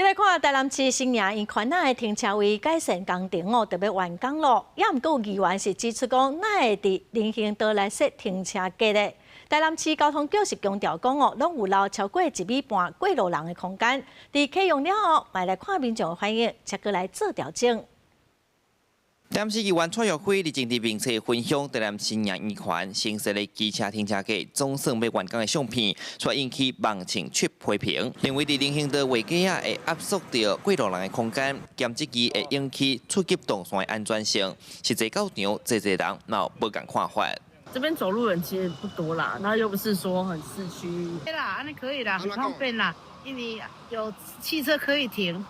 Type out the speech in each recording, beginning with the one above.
你来看台南市新营因宽那的停车位改善工程哦，特别完工咯。也毋过有议员是指出讲，哪会伫人行道来设停车格咧？台南市交通局是强调讲哦，拢有留超过1米半过路人的空间。伫启用了后，卖来看民众的反应，才过来做调整。 台南市议员蔡玉辉日前伫名册分享台南新营圆环新设的机车停车格总算要完工的相片，却引起网情出批评，认为伫人行道画架会压缩到过路人的空间，兼这期会引起触及动线的安全性，实际到场坐人闹不敢看法。这边走路人其实不多啦，那又不是说很市区。对啦，安尼可以啦，很方便啦，因为有汽车可以停，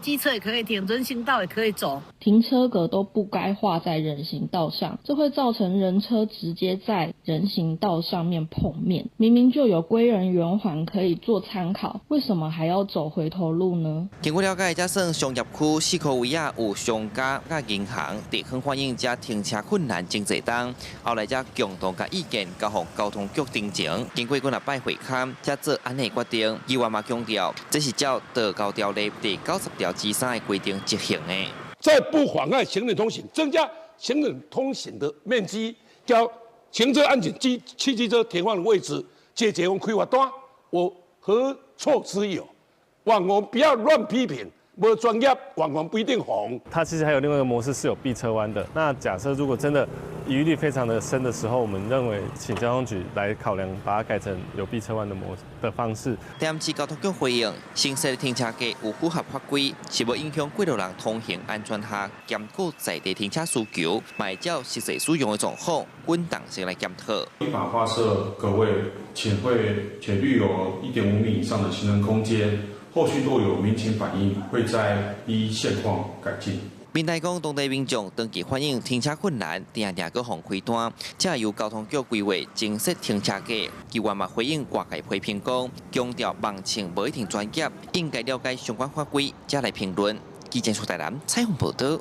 机车也可以停，人行道也可以走。 停车格都不该画在人行道上，这会造成人车直接在人行道上面碰面。明明就有归人圆环可以做参考，为什么还要走回头路呢？经过了解，这算商业区4个位啊，有商家、甲银行，地方反映这停车困难真侪当。后来这共同甲意见交予交通局定情，经过几摆会勘，才做安尼决定。议员嘛强调，这是照道交条例第90条之3的规定执行的。 在不妨碍行人通行，增加行人通行的面积，叫行车安全汽机车停放的位置，解决开发单，我何错之有？网红不要乱批评，没专业，网红不一定红。它其实还有另外一个模式是有避车弯的。那假设如果真的疑虑非常的深的时候，我们认为请交通局来考量，把它改成有避车弯的方式。台南市交通局回应，新设的停车格有符合法规，是无影响过路人通行安全下，兼顾在地停车需求，卖照实际使用的状况，滚动性来检讨。依法划设各位且绿有1.5米以上的行人空间，后续若有民情反映，会在依现况改进。 民代讲，当地民众登记反映停车困难，定定搁互开单，才由交通局规划增设停车格。议员嘛回应外界批评讲，强调网情无一定专业，应该了解相关法规，才来评论。记者出台南采访报道。